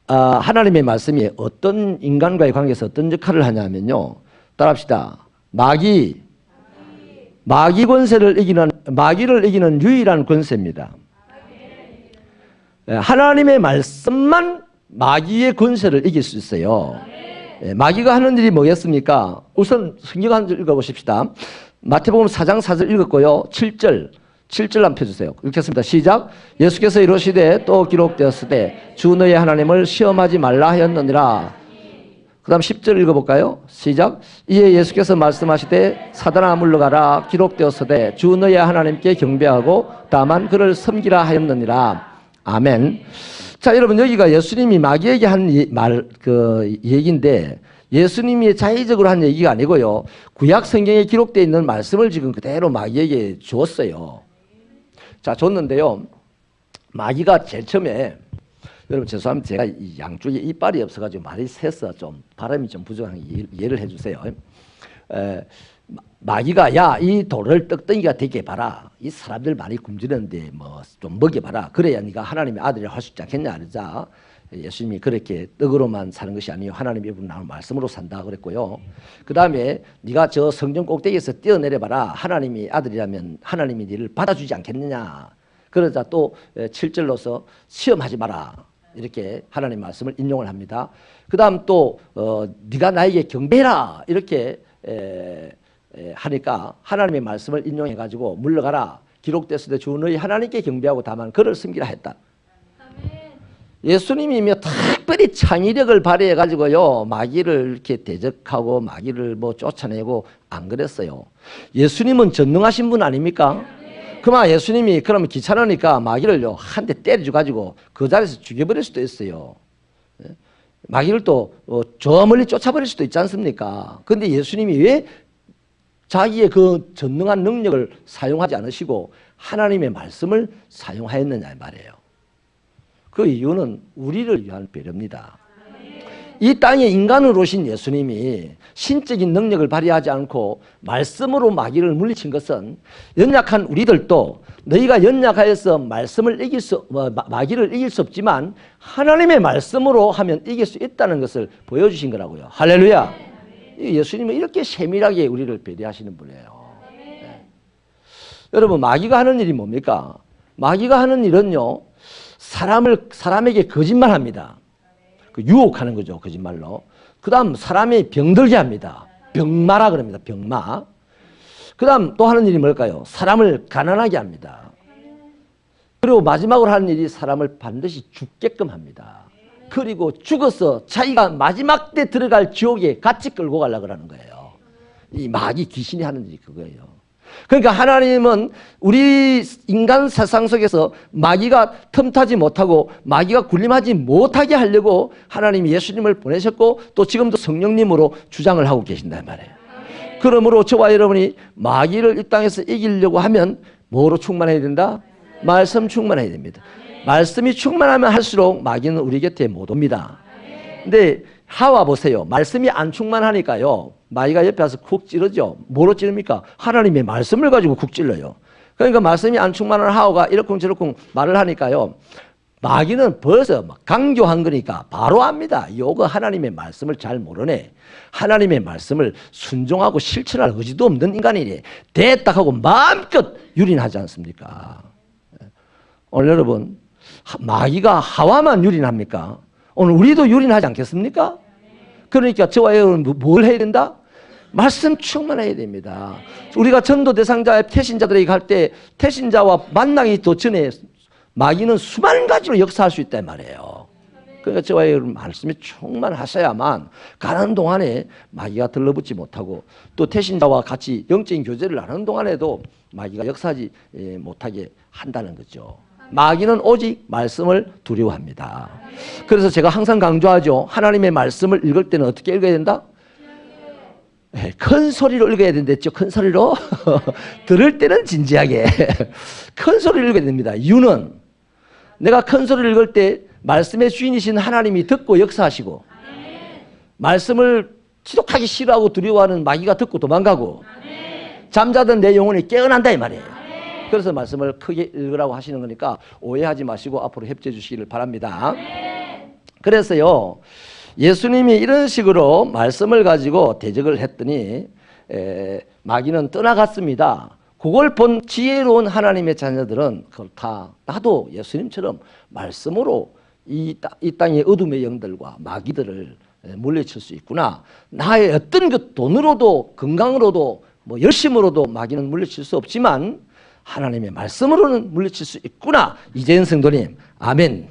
Speaker 1: 하나님의 말씀이 어떤 인간과의 관계에서 어떤 역할을 하냐면요, 따라합시다. 마귀 권세를 이기는, 마귀를 이기는 유일한 권세입니다. 하나님의 말씀만 마귀의 권세를 이길 수 있어요. 마귀가 하는 일이 뭐겠습니까? 우선 성경 한 절 읽어보십시다. 마태복음 4장 4절 읽었고요. 7절 한번 펴주세요. 읽겠습니다. 시작. 예수께서 이르시되 또 기록되었으되 주 너의 하나님을 시험하지 말라 하였느니라. 그 다음 10절 읽어볼까요? 시작. 이에 예수께서 말씀하시되 사단아 물러가라. 기록되었으되 주 너의 하나님께 경배하고 다만 그를 섬기라 하였느니라. 아멘. 자, 여러분, 여기가 예수님이 마귀에게 한 얘기인데, 예수님이 자의적으로 한 얘기가 아니고요. 구약 성경에 기록되어 있는 말씀을 지금 그대로 마귀에게 주었어요. 자, 줬는데요. 마귀가 제일 처음에, 여러분 죄송합니다. 제가 이 양쪽에 이빨이 없어가지고 말이 새서 좀 발음이 좀 부족한 이해를 해주세요. 마귀가 야, 이 돌을 떡덩이가 되게 봐라. 이 사람들 많이 굶주렸는데 뭐 좀 먹여봐라. 그래야 네가 하나님의 아들이라 할 수 있지 않겠냐 그러자 예수님이 그렇게 떡으로만 사는 것이 아니요 하나님의 입으로 나오는 말씀으로 산다 그랬고요. 그 다음에 네가 저 성전 꼭대기에서 뛰어내려봐라. 하나님이 아들이라면 하나님이 네를 받아주지 않겠느냐. 그러자 또 7절로서 시험하지 마라. 이렇게 하나님 말씀을 인용을 합니다. 그 다음 또 네가 나에게 경배해라. 이렇게 하니까 하나님의 말씀을 인용해가지고 물러가라. 기록됐을 때 주 너희 하나님께 경배하고 다만 그를 섬기라 했다. 예수님이며 특별히 창의력을 발휘해가지고요 마귀를 이렇게 대적하고 마귀를 뭐 쫓아내고 안 그랬어요. 예수님은 전능하신 분 아닙니까? 그만 예수님이 그러면 귀찮으니까 마귀를요 한 대 때려줘가지고 그 자리에서 죽여버릴 수도 있어요. 마귀를 또 저 멀리 쫓아버릴 수도 있지 않습니까? 근데 예수님이 왜 자기의 그 전능한 능력을 사용하지 않으시고 하나님의 말씀을 사용하였느냐 말이에요. 그 이유는 우리를 위한 배려입니다. 이 땅에 인간으로 오신 예수님이 신적인 능력을 발휘하지 않고 말씀으로 마귀를 물리친 것은 연약한 우리들도 너희가 연약하여서 말씀을 마귀를 이길 수 없지만 하나님의 말씀으로 하면 이길 수 있다는 것을 보여주신 거라고요. 할렐루야. 예수님은 이렇게 세밀하게 우리를 배려하시는 분이에요. 네. 여러분 마귀가 하는 일이 뭡니까? 마귀가 하는 일은요 사람에게 거짓말합니다. 그 유혹하는 거죠. 거짓말로. 그 다음 사람이 병들게 합니다. 병마라 그럽니다. 병마. 그 다음 또 하는 일이 뭘까요? 사람을 가난하게 합니다. 그리고 마지막으로 하는 일이 사람을 반드시 죽게끔 합니다. 그리고 죽어서 자기가 마지막 때 들어갈 지옥에 같이 끌고 가려고 하는 거예요. 이 마귀 귀신이 하는 일이 그거예요. 그러니까 하나님은 우리 인간 세상 속에서 마귀가 틈타지 못하고 마귀가 군림하지 못하게 하려고 하나님이 예수님을 보내셨고 또 지금도 성령님으로 주장을 하고 계신단 말이에요. 그러므로 저와 여러분이 마귀를 이 땅에서 이기려고 하면 뭐로 충만해야 된다? 말씀 충만해야 됩니다. 말씀이 충만하면 할수록 마귀는 우리 곁에 못 옵니다. 근데 하와 보세요. 말씀이 안 충만하니까요 마귀가 옆에 와서 쿡 찌르죠. 뭐로 찌릅니까? 하나님의 말씀을 가지고 쿡 찔러요. 그러니까 말씀이 안 충만한 하와가 이러쿵저러쿵 말을 하니까요 마귀는 벌써 강조한 거니까 바로 압니다. 이거 하나님의 말씀을 잘 모르네. 하나님의 말씀을 순종하고 실천할 의지도 없는 인간이네. 됐다 하고 마음껏 유린하지 않습니까? 오늘 여러분 마귀가 하와만 유린합니까? 오늘 우리도 유린하지 않겠습니까? 그러니까 저와 여러분 뭘 해야 된다? 말씀 충만해야 됩니다. 우리가 전도 대상자 태신자들에게 갈 때 태신자와 만나기 더 전에 마귀는 수많은 가지로 역사할 수 있단 말이에요. 그러니까 저와 여러분 말씀이 충만하셔야만 가는 동안에 마귀가 들러붙지 못하고 또 태신자와 같이 영적인 교제를 하는 동안에도 마귀가 역사하지 못하게 한다는 거죠. 마귀는 오직 말씀을 두려워합니다. 그래서 제가 항상 강조하죠. 하나님의 말씀을 읽을 때는 어떻게 읽어야 된다? 네, 큰 소리로 읽어야 된댔죠. 큰 소리로. 들을 때는 진지하게. 큰 소리로 읽어야 됩니다. 이유는 내가 큰 소리를 읽을 때 말씀의 주인이신 하나님이 듣고 역사하시고 말씀을 지독하게 싫어하고 두려워하는 마귀가 듣고 도망가고 잠자던 내 영혼이 깨어난다 이 말이에요. 그래서 말씀을 크게 읽으라고 하시는 거니까 오해하지 마시고 앞으로 협조해 주시기를 바랍니다. 그래서요 예수님이 이런 식으로 말씀을 가지고 대적을 했더니 마귀는 떠나갔습니다. 그걸 본 지혜로운 하나님의 자녀들은 그걸 다 나도 예수님처럼 말씀으로 이 땅의 어둠의 영들과 마귀들을 물리칠 수 있구나. 나의 어떤 그 돈으로도 건강으로도 뭐 열심으로도 마귀는 물리칠 수 없지만 하나님의 말씀으로는 물리칠 수 있구나. 이재현 성도님 아멘.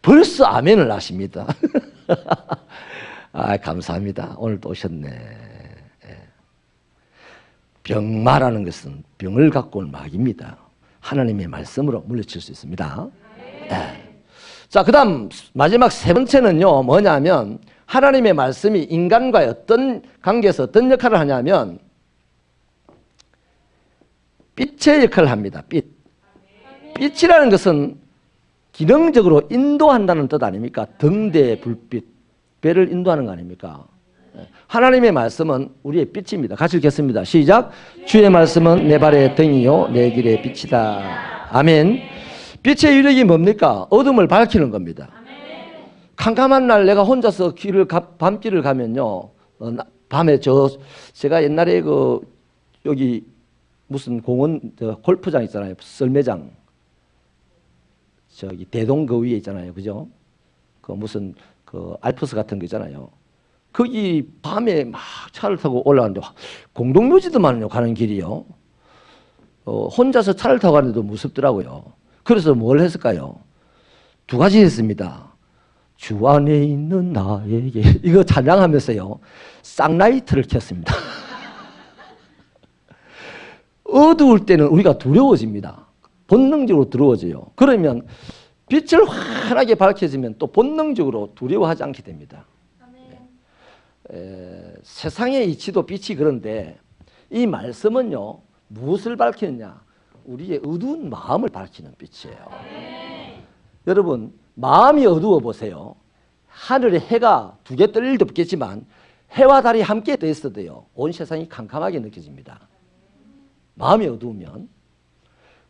Speaker 1: 벌써 아멘을 하십니다. 아, 감사합니다. 오늘 또 오셨네. 병마라는 것은 병을 갖고 온 마귀입니다. 하나님의 말씀으로 물리칠 수 있습니다. 자, 그 다음 마지막 세 번째는요 뭐냐면 하나님의 말씀이 인간과의 어떤 관계에서 어떤 역할을 하냐면 빛의 역할을 합니다. 빛이라는 것은 기능적으로 인도한다는 뜻 아닙니까? 등대 불빛, 배를 인도하는 거 아닙니까? 하나님의 말씀은 우리의 빛입니다. 같이 읽겠습니다. 시작. 주의 말씀은 내 발의 등이요 내 길의 빛이다. 아멘. 빛의 유력이 뭡니까? 어둠을 밝히는 겁니다. 캄캄한 날 내가 혼자서 밤길을 가면요, 밤에 제가 옛날에 여기 무슨 공원, 골프장 있잖아요. 썰매장. 저기 대동 그 위에 있잖아요. 그죠? 무슨 알프스 같은 거 있잖아요. 거기 밤에 막 차를 타고 올라가는데 공동묘지도 많아요. 가는 길이요. 혼자서 차를 타고 가는데도 무섭더라고요. 그래서 뭘 했을까요? 두 가지 했습니다. 주 안에 있는 나에게 이거 찬양하면서요. 쌍라이트를 켰습니다. 어두울 때는 우리가 두려워집니다. 본능적으로 두려워져요. 그러면 빛을 환하게 밝혀지면 또 본능적으로 두려워하지 않게 됩니다. 세상의 이치도 빛이 그런데 이 말씀은요. 무엇을 밝히느냐? 우리의 어두운 마음을 밝히는 빛이에요. 여러분 마음이 어두워 보세요. 하늘에 해가 두 개 뜰 일도 없겠지만 해와 달이 함께 떠 있어도요. 온 세상이 캄캄하게 느껴집니다. 마음이 어두우면.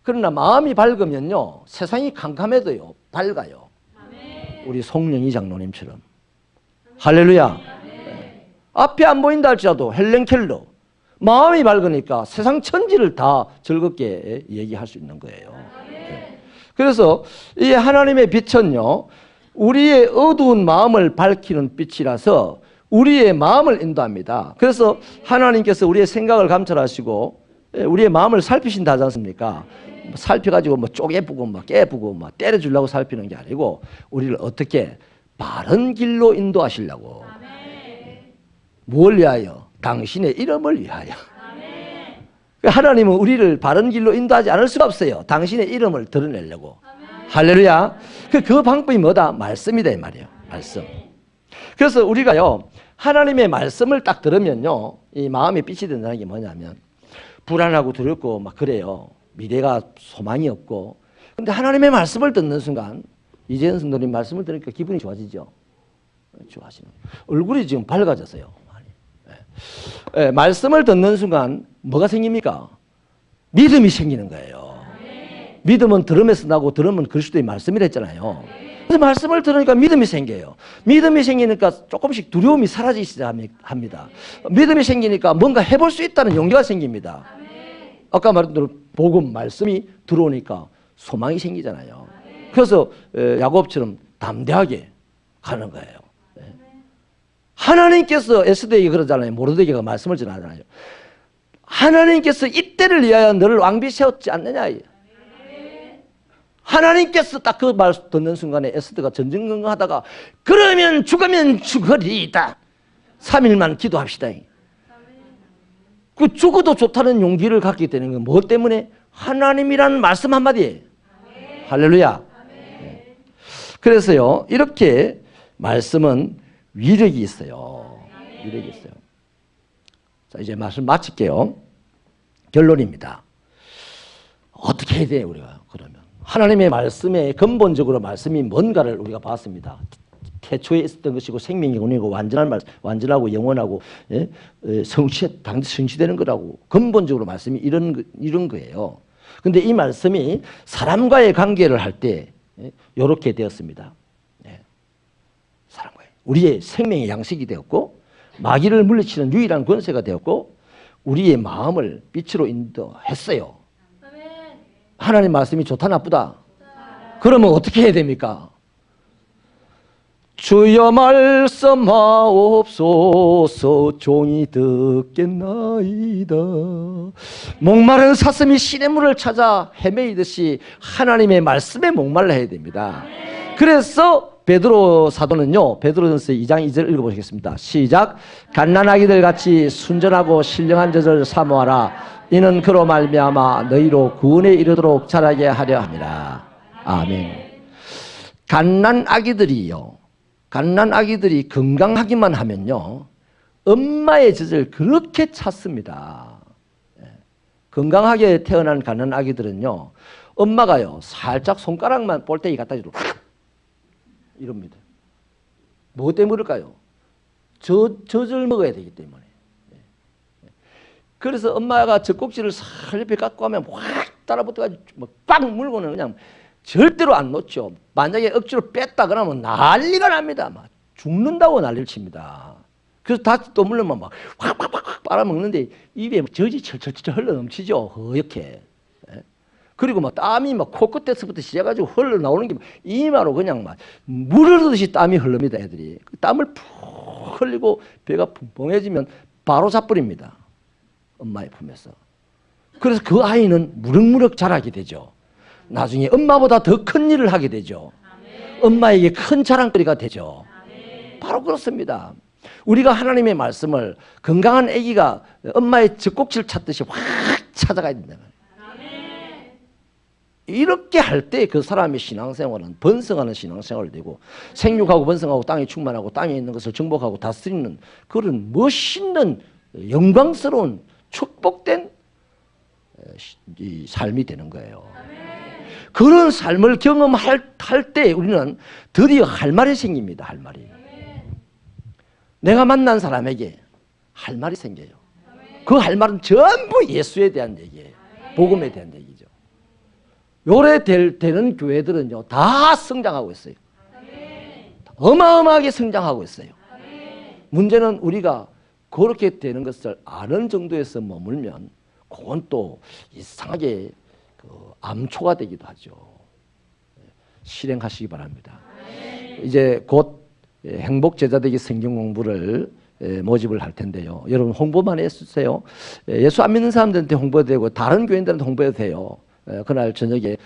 Speaker 1: 그러나 마음이 밝으면요. 세상이 캄캄해도요. 밝아요. 우리 송영희 장로님처럼. 할렐루야. 네. 앞이 안 보인다 할지라도 헬렌 켈러. 마음이 밝으니까 세상 천지를 다 즐겁게 얘기할 수 있는 거예요. 네. 그래서 이 하나님의 빛은요. 우리의 어두운 마음을 밝히는 빛이라서 우리의 마음을 인도합니다. 그래서 하나님께서 우리의 생각을 감찰하시고 우리의 마음을 살피신다 하지 않습니까? 살펴가지고 뭐 쪼개부고 막 깨부고 막 때려주려고 살피는 게 아니고 우리를 어떻게 바른 길로 인도하시려고. 뭘 위하여? 당신의 이름을 위하여. 하나님은 우리를 바른 길로 인도하지 않을 수가 없어요. 당신의 이름을 드러내려고. 할렐루야. 그 방법이 뭐다? 말씀이다 이 말이에요. 말씀. 그래서 우리가요 하나님의 말씀을 딱 들으면요 이 마음에 빛이 된다는 게 뭐냐면 불안하고 두렵고 막 그래요. 미래가 소망이 없고. 근데 하나님의 말씀을 듣는 순간 이재현 성도님 말씀을 들으니까 기분이 좋아지죠. 좋아지는. 얼굴이 지금 밝아졌어요. 많이. 말씀을 듣는 순간 뭐가 생깁니까? 믿음이 생기는 거예요. 믿음은 들음에서 나고 들으면 그리스도의 말씀이라 했잖아요. 그래서 말씀을 들으니까 믿음이 생겨요. 믿음이 생기니까 조금씩 두려움이 사라지시자 합니다. 믿음이 생기니까 뭔가 해볼 수 있다는 용기가 생깁니다. 아까 말한 대로 복음 말씀이 들어오니까 소망이 생기잖아요. 그래서 야곱처럼 담대하게 가는 거예요. 하나님께서 에스더에게 그러잖아요. 모르드게가 말씀을 전하잖아요. 하나님께서 이때를 위하여 너를 왕비 세웠지 않느냐. 하나님께서 딱 그 말 듣는 순간에 에스더가 전전긍긍하다가 그러면 죽으면 죽으리이다. 3일만 기도합시다. 그 죽어도 좋다는 용기를 갖게 되는 건 뭐 때문에? 하나님이라는 말씀 한마디에. 할렐루야. 네. 그래서요 이렇게 말씀은 위력이 있어요. 위력이 있어요. 자 이제 말씀 마칠게요. 결론입니다. 어떻게 해야 돼요 우리가 그러면? 하나님의 말씀에 근본적으로 말씀이 뭔가를 우리가 봤습니다. 태초에 있었던 것이고 생명이 원이고 완전하고 영원하고 성취되는 거라고 근본적으로 말씀이 이런 거예요. 근데 이 말씀이 사람과의 관계를 할 때 이렇게 되었습니다. 사람과의 우리의 생명의 양식이 되었고 마귀를 물리치는 유일한 권세가 되었고 우리의 마음을 빛으로 인도했어요. 하나님 말씀이 좋다 나쁘다? 그러면 어떻게 해야 됩니까? 주여 말씀하옵소서 종이 듣겠나이다. 목마른 사슴이 시냇물을 찾아 헤매이듯이 하나님의 말씀에 목말라 해야 됩니다. 그래서 베드로 사도는요 베드로전서 2장 2절 읽어보시겠습니다. 시작. 갓난아기들 같이 순전하고 신령한 젖을 사모하라. 이는 그로 말미암아 너희로 구원에 이르도록 자라게 하려 함이라. 아멘. 갓난 아기들이요 갓난 아기들이 건강하기만 하면요, 엄마의 젖을 그렇게 찾습니다. 건강하게 태어난 갓난 아기들은요, 엄마가요 살짝 손가락만 볼때기 갖다 줘도 이럽니다. 뭐 때문일까요? 젖을 먹어야 되기 때문에. 그래서 엄마가 젖꼭지를 살 옆에 갖고 가면 확 따라붙어가지고 꽉 물고는 그냥 절대로 안 놓죠. 만약에 억지로 뺐다 그러면 난리가 납니다. 막 죽는다고 난리를 칩니다. 그래서 다시 또 물면 막 확 빨아먹는데 입에 젖이 철철철 흘러 넘치죠. 허옇게. 그리고 막 땀이 막 코끝에서부터 시작해가지고 흘러 나오는 게 이마로 그냥 막 물 흐르듯이 땀이 흐릅니다. 애들이 땀을 푹 흘리고 배가 붕붕해지면 바로 자버립니다. 엄마의 품에서. 그래서 그 아이는 무럭무럭 자라게 되죠. 나중에 엄마보다 더 큰 일을 하게 되죠. 엄마에게 큰 자랑거리가 되죠. 바로 그렇습니다. 우리가 하나님의 말씀을 건강한 아기가 엄마의 젖꼭지를 찾듯이 확 찾아가야 된다. 이렇게 할 때 그 사람의 신앙생활은 번성하는 신앙생활이 되고, 생육하고 번성하고 땅에 충만하고 땅에 있는 것을 정복하고 다스리는 그런 멋있는 영광스러운 축복된 이 삶이 되는 거예요. 그런 삶을 경험할 때 우리는 드디어 할 말이 생깁니다. 할 말이. 내가 만난 사람에게 할 말이 생겨요. 그 할 말은 전부 예수에 대한 얘기예요. 복음에 대한 얘기죠. 요래 되는 교회들은요 다 성장하고 있어요. 어마어마하게 성장하고 있어요. 문제는 우리가 그렇게 되는 것을 아는 정도에서 머물면 그건 또 이상하게 암초가 되기도 하죠. 실행하시기 바랍니다. 이제 곧 행복제자되기 성경 공부를 모집을 할 텐데요. 여러분 홍보만 해주세요. 예수 안 믿는 사람들한테 홍보해도 되고 다른 교인들한테 홍보해도 돼요. 그날 저녁에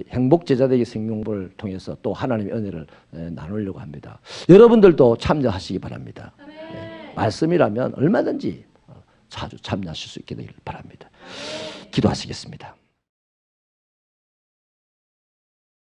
Speaker 1: 행복제자되기 성경 공부를 통해서 또 하나님의 은혜를 나누려고 합니다. 여러분들도 참여하시기 바랍니다. 말씀이라면 얼마든지 자주 참여하실 수 있게 되길 바랍니다. 기도하시겠습니다.